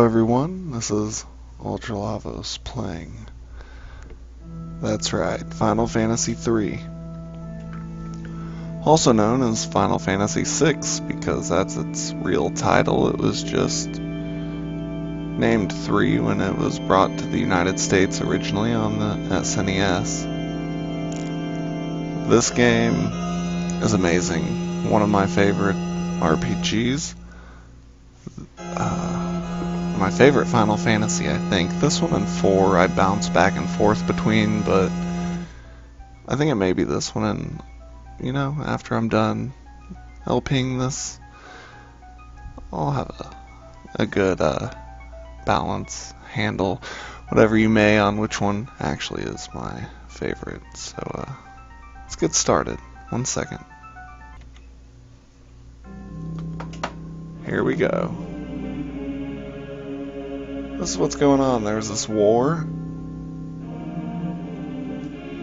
Hello everyone, this is Ultralavos playing. That's right, Final Fantasy III. Also known as Final Fantasy VI because that's its real title. It was just named 3 when it was brought to the United States originally on the SNES. This game is amazing. One of my favorite RPGs. My favorite Final Fantasy, I think. This one and 4 I bounce back and forth between, but I think it may be this one, and after I'm done LPing this, I'll have a good balance, handle, whatever you may, on which one actually is my favorite. So let's get started. 1 second. Here we go. This is what's going on. There's this war.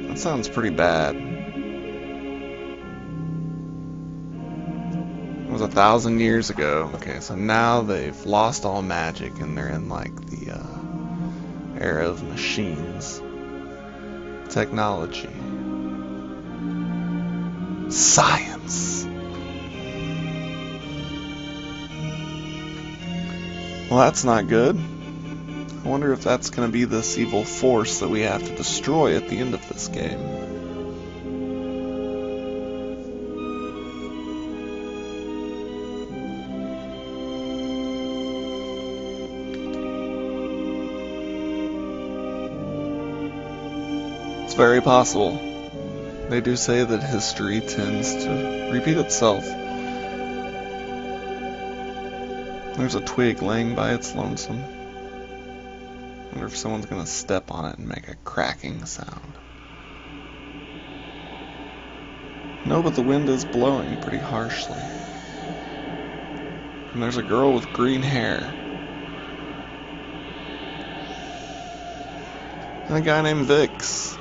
That sounds pretty bad. It was 1,000 years ago. Okay, so now they've lost all magic and they're in like the era of machines. Technology. Science. Well, that's not good. I wonder if that's going to be this evil force that we have to destroy at the end of this game. It's very possible. They do say that history tends to repeat itself. There's a twig laying by its lonesome. I wonder if someone's gonna step on it and make a cracking sound. No, but the wind is blowing pretty harshly. And there's a girl with green hair. And a guy named Vix.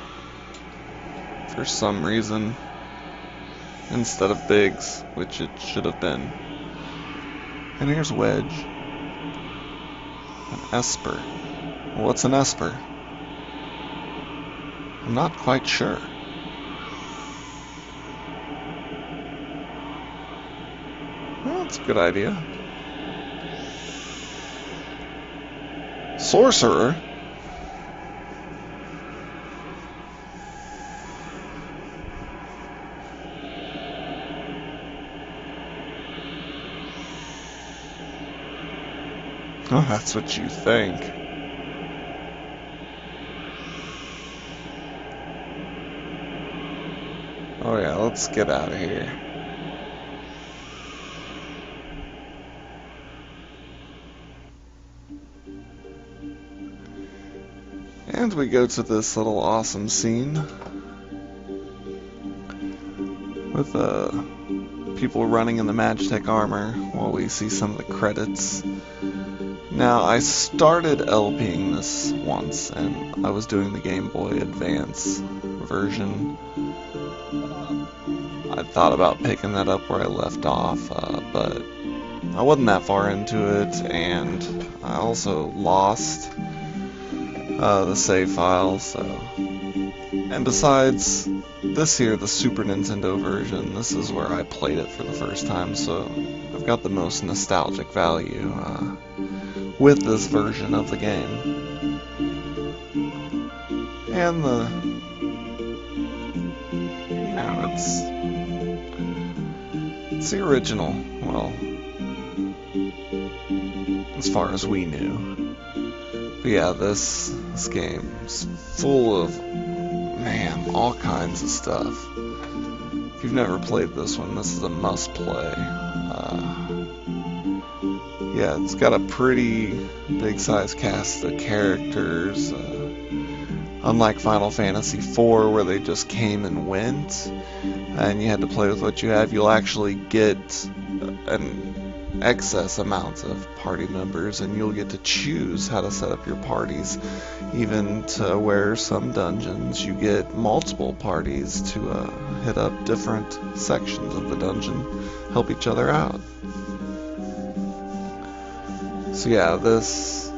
For some reason. Instead of Biggs, which it should have been. And here's Wedge. An esper. What's an esper? I'm not quite sure. Well, that's a good idea. Sorcerer? Oh, that's what you think. Oh yeah, let's get out of here. And we go to this little awesome scene with people running in the m-tek armor while we see some of the credits. Now, I started LPing this once, and I was doing the Game Boy Advance version. I thought about picking that up where I left off, but I wasn't that far into it, and I also lost the save file, so... And besides, this here, the Super Nintendo version, this is where I played it for the first time, so I've got the most nostalgic value with this version of the game. And it's the original, well, as far as we knew. But yeah, this game's full of, man, all kinds of stuff. If you've never played this one, this is a must play. Yeah, it's got a pretty big size cast of characters. Unlike Final Fantasy IV, where they just came and went, and you had to play with what you have, you'll actually get an excess amount of party members, and you'll get to choose how to set up your parties, even to where some dungeons you get multiple parties to hit up different sections of the dungeon, help each other out. So yeah, this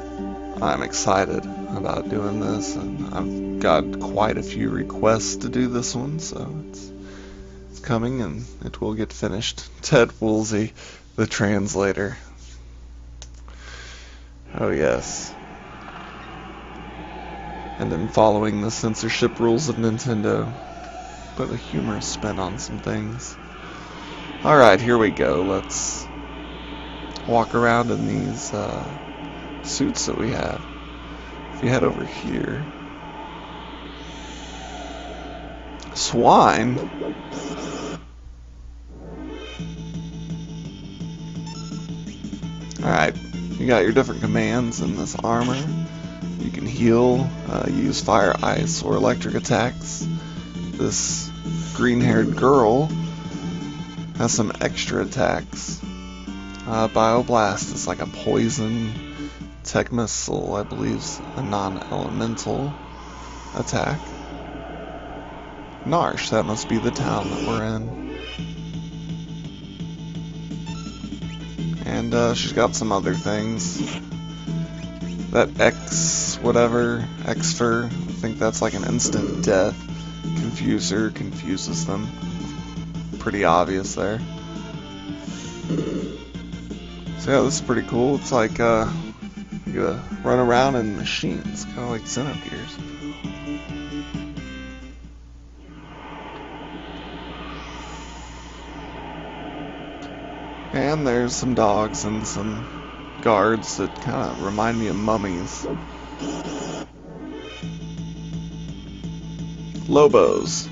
I'm excited about doing this, and I've got quite a few requests to do this one, so it's coming and it will get finished. Ted Woolsey, the translator. Oh yes. And then following the censorship rules of Nintendo, put a humorous spin on some things. Alright, here we go. Let's walk around in these suits that we have. If you head over here. Swine? Alright, you got your different commands in this armor. You can heal, use fire, ice, or electric attacks. This green-haired girl has some extra attacks. Bioblast is like a poison. Tech Missile, I believe, is a non-elemental attack. Narsh, that must be the town that we're in. And she's got some other things. That X, whatever, Xfer, I think that's like an instant death. Confuser confuses them. Pretty obvious there. So yeah, this is pretty cool. It's like you gotta run around in machines, kind of like Xenogears. And there's some dogs and some guards that kind of remind me of mummies. Lobos.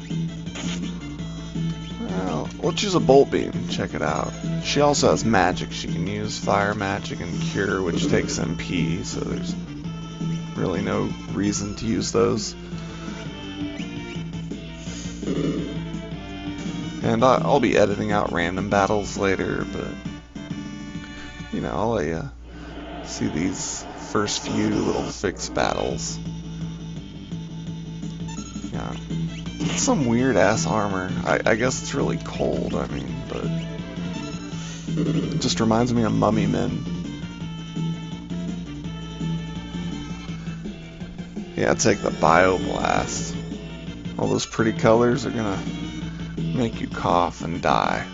Well, let's use a bolt beam. Check it out. She also has magic she can use. Fire magic and cure, which takes MP, so there's really no reason to use those. And I'll be editing out random battles later, but you know, I'll let you see these first few little fixed battles. Yeah, it's some weird ass armor. I guess it's really cold, I mean, but it just reminds me of mummy men. Yeah, take the Bioblast. All those pretty colors are gonna make you cough and die.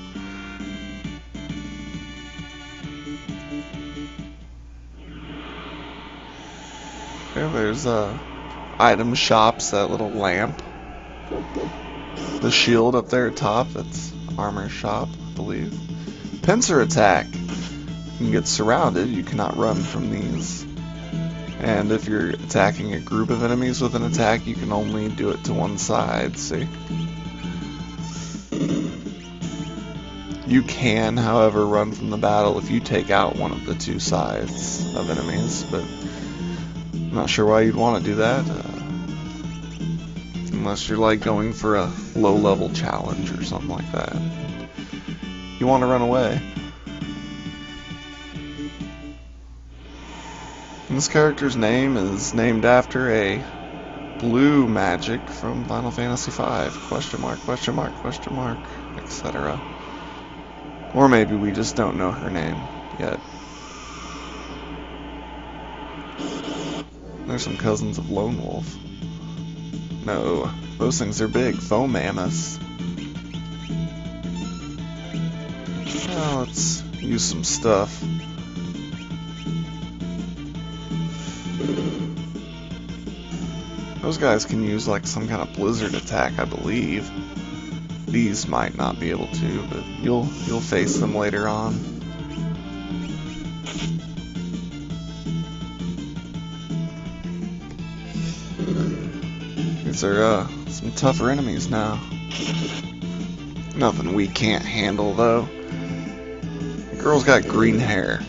There's item shops, that little lamp. The shield up there at top, that's armor shop, I believe. Pincer attack. You can get surrounded, you cannot run from these. And if you're attacking a group of enemies with an attack, you can only do it to one side, see? You can, however, run from the battle if you take out one of the two sides of enemies, but I'm not sure why you'd want to do that. Unless you're like going for a low-level challenge or something like that. You want to run away. And this character's name is named after a blue magic from Final Fantasy V. Question mark, question mark, question mark, etc. Or maybe we just don't know her name yet. There's some cousins of Lone Wolf. No, those things are big. Foam mammoths. Well, let's use some stuff. Those guys can use like some kind of blizzard attack, I believe. These might not be able to, but you'll face them later on. These are some tougher enemies now. Nothing we can't handle though. The girl's got green hair.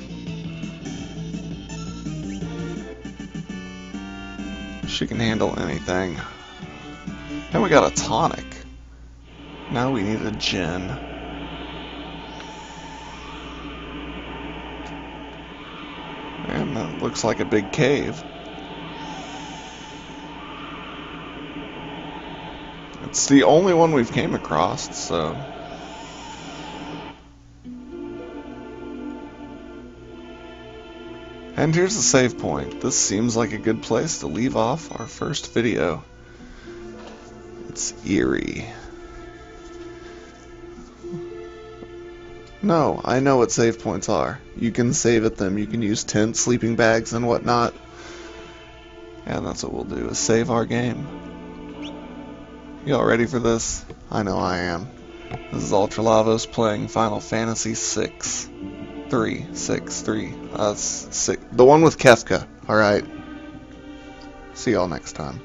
She can handle anything. And we got a tonic. Now we need a gin. And that looks like a big cave. It's the only one we've came across, so... And here's the save point. This seems like a good place to leave off our first video. It's eerie. No, I know what save points are. You can save at them. You can use tents, sleeping bags, and whatnot. And that's what we'll do, is save our game. Y'all ready for this? I know I am. This is Ultralavos playing Final Fantasy 6. 3. The one with Kefka, alright? See y'all next time.